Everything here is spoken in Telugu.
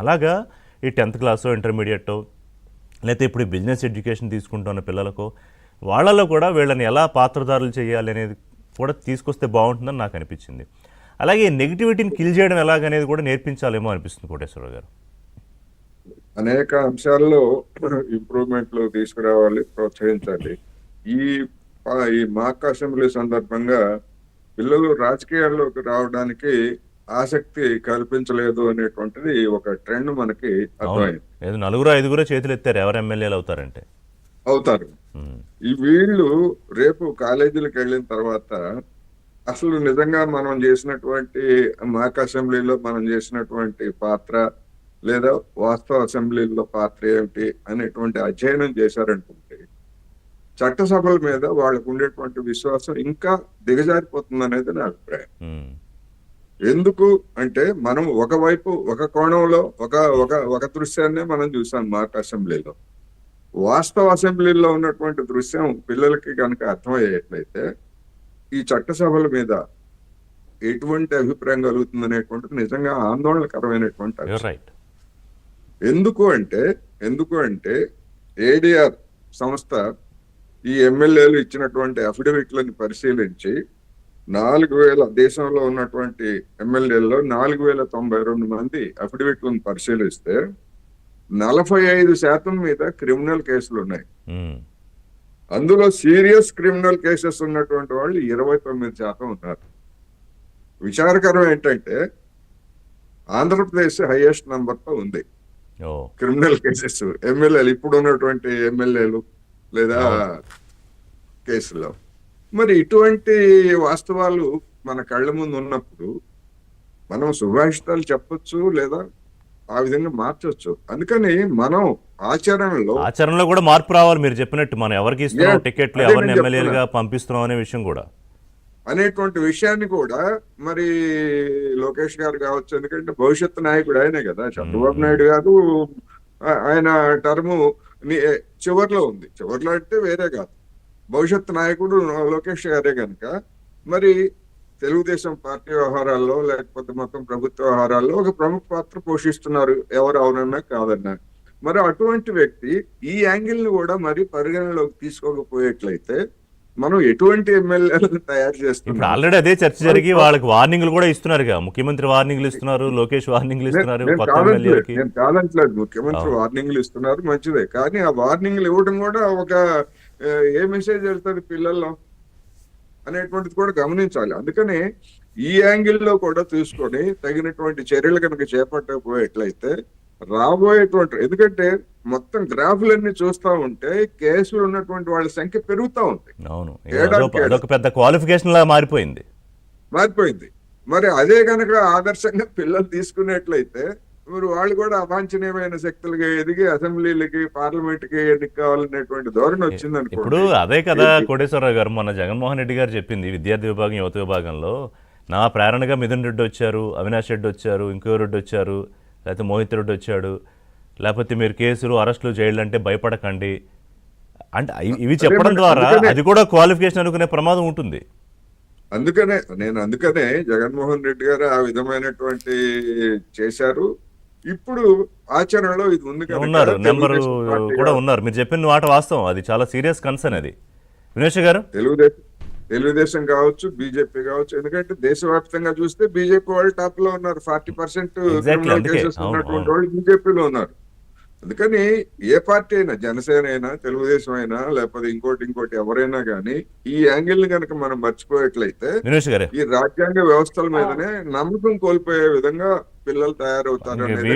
అలాగా ఈ 10th క్లాసో ఇంటర్మీడియటో లేకపోతే ఇప్పుడు బిజినెస్ ఎడ్యుకేషన్ తీసుకుంటున్న పిల్లలకు వాళ్ళలో కూడా వీళ్ళని ఎలా పాత్రధారులు చేయాలి అనేది కూడా తీసుకొస్తే బాగుంటుందని నాకు అనిపించింది. అలాగే నెగిటివిటీని కిల్ చేయడం ఎలాగనేది కూడా నేర్పించాలేమో అనిపిస్తుంది కోటేశ్వరరావు గారు. అనేక అంశాల్లో ఇంప్రూవ్మెంట్లు తీసుకురావాలి, ప్రోత్సహించాలి. ఈ ఈ మాక్ అసెంబ్లీ సందర్భంగా పిల్లలు రాజకీయాల్లోకి రావడానికి ఆసక్తి కల్పించలేదు అనేటువంటిది ఒక ట్రెండ్ మనకి అర్థమైంది. ఏదో 4-5 చేతులు ఎత్తారు ఎవరు ఎమ్మెల్యేలు అవుతారంటే. అవుతారు. ఈ వీళ్ళు రేపు కాలేజీలకు వెళ్ళిన తర్వాత అసలు నిజంగా మనం చేసినటువంటి మాక్ అసెంబ్లీలో మనం చేసినటువంటి పాత్ర లేదా వాస్తవ అసెంబ్లీలో పాత్ర ఏమిటి అనేటువంటి అధ్యయనం చేశారనుకుంటే చట్టసభల మీద వాళ్ళకు ఉండేటువంటి విశ్వాసం ఇంకా దిగజారిపోతుంది అనేది నా అభిప్రాయం. ఎందుకు అంటే మనం ఒకవైపు ఒక కోణంలో ఒక ఒక ఒక దృశ్యాన్నే మనం చూసాం మాక్ అసెంబ్లీలో. వాస్తవ అసెంబ్లీలో ఉన్నటువంటి దృశ్యం పిల్లలకి కనుక అర్థమయ్యేట్లయితే ఈ చట్టసభల మీద ఎటువంటి అభిప్రాయం కలుగుతుంది అనేటువంటిది నిజంగా ఆందోళనకరమైనటువంటి. ఎందుకు అంటే ఏడిఆర్ సంస్థ ఈ ఎమ్మెల్యేలు ఇచ్చినటువంటి అఫిడవిట్లను పరిశీలించి 4000 దేశంలో ఉన్నటువంటి ఎమ్మెల్యేల్లో 4092 మంది అఫిడవిట్లను పరిశీలిస్తే 45% మీద క్రిమినల్ కేసులు ఉన్నాయి. అందులో సీరియస్ క్రిమినల్ కేసెస్ ఉన్నటువంటి వాళ్ళు 29% ఉన్నారు. విచారకరం ఏంటంటే ఆంధ్రప్రదేశ్ హైయెస్ట్ నంబర్ తో ఉంది క్రిమినల్ కేసెస్ ఎమ్మెల్యేలు, ఇప్పుడు ఉన్నటువంటి ఎమ్మెల్యేలు లేదా కేసులో. మరి ఇటువంటి వాస్తవాలు మన కళ్ళ ముందు ఉన్నప్పుడు మనం సుభాషితాలు చెప్పొచ్చు లేదా ఆ విధంగా మార్చొచ్చు. అందుకని మనం ఆచరణలో కూడా మార్పు రావాలి. మీరు చెప్పినట్టు మనం ఎవరికి ఇస్తున్నాం టికెట్లు, ఎవరిని ఎమ్మెల్యేలుగా పంపిస్తున్నాం అనే విషయం కూడా అనేటువంటి విషయాన్ని కూడా మరి లోకేష్ గారు కావచ్చు, ఎందుకంటే భవిష్యత్తు నాయకుడు ఆయనే కదా. చంద్రబాబు నాయుడు గారు ఆయన టర్ము చివర్లో ఉంది. చివర్లో అంటే వేరే కాదు, భవిష్యత్తు నాయకుడు లోకేష్ గారే కనుక మరి తెలుగుదేశం పార్టీ వ్యవహారాల్లో లేకపోతే మొత్తం ప్రభుత్వ వ్యవహారాల్లో ఒక ప్రముఖ పాత్ర పోషిస్తున్నారు, ఎవరు అవునన్నా కాదన్నా. మరి అటువంటి వ్యక్తి ఈ యాంగిల్ ని కూడా మరి పరిగణలోకి తీసుకోకపోయేట్లయితే మనం ఎటువంటి ఎమ్మెల్యేలను తయారు చేస్తున్నాం. ఆల్రెడీ అదే చర్చ జరిగి వాళ్ళకి వార్నింగ్లు కూడా ఇస్తున్నారు. ముఖ్యమంత్రి వార్నింగ్లు ఇస్తున్నారు, లోకేష్ వార్నింగ్లు ఇస్తున్నారు. నేను కాదంటలేదు, ముఖ్యమంత్రి వార్నింగ్లు ఇస్తున్నారు, మంచిదే. కానీ ఆ వార్నింగ్లు ఇవ్వడం కూడా ఒక ఏ మెసేజ్ వెళ్తుంది పిల్లల్లో అనేటువంటిది కూడా గమనించాలి. అందుకని ఈ యాంగిల్లో కూడా తీసుకొని తగినటువంటి చర్యలు కనుక చేపట్టకపోయేట్లయితే రాబోయేటువంటి, ఎందుకంటే మొత్తం గ్రాఫ్లన్నీ చూస్తా ఉంటే కేసులు ఉన్నటువంటి వాళ్ళ సంఖ్య పెరుగుతా ఉంది. పెద్ద క్వాలిఫికేషన్ లా మారిపోయింది. మరి అదే కనుక ఆదర్శంగా పిల్లలు తీసుకునేట్లయితే మరి వాళ్ళు కూడా అవాంఛనీయమైన శక్తులుగా ఎదిగి అసెంబ్లీలకి పార్లమెంట్ కి ఎన్నిక కావాలనేటువంటి ధోరణి వచ్చింది అనుకో. ఇప్పుడు అదే కదా కోటేశ్వరరావు గారు మన జగన్మోహన్ రెడ్డి గారు చెప్పింది. విద్యార్థి విభాగం, యువత విభాగంలో నా ప్రేరణగా మిథున్ రెడ్డి వచ్చారు, అవినాష్ రెడ్డి వచ్చారు, ఇంకో రెడ్డి వచ్చారు, లేకపోతే మోహిత్ రెడ్డి వచ్చాడు, లేకపోతే మీరు కేసులు అరెస్టులు చేయాలంటే భయపడకండి అంటే ఇవి చెప్పడం ద్వారా అది కూడా క్వాలిఫికేషన్ అనుకునే ప్రమాదం ఉంటుంది. అందుకనే జగన్మోహన్ రెడ్డి గారు ఆ విధమైనటువంటి చేశారు. ఇప్పుడు ఆచరణలో ఇది ఉంది, నెంబర్ కూడా ఉన్నారు. మీరు చెప్పిన మాట వాస్తవం, అది చాలా సీరియస్ కన్సర్న్. అది వినేష్ గారు, తెలుగుదేశం కావచ్చు, బీజేపీ కావచ్చు, ఎందుకంటే దేశవ్యాప్తంగా చూస్తే బీజేపీ వాళ్ళు టాప్ లో ఉన్నారు. 40% కేసెస్ ఉన్నటువంటి వాళ్ళు బీజేపీలో ఉన్నారు. అందుకని ఏ పార్టీ అయినా, జనసేన అయినా, తెలుగుదేశం అయినా, లేకపోతే ఇంకోటి ఎవరైనా కానీ ఈ యాంగిల్ ని కనుక మనం మర్చిపోయేట్లయితే ఈ రాజ్యాంగ వ్యవస్థల మీదనే నమ్మకం కోల్పోయే విధంగా పిల్లలు తయారవుతారు అనేది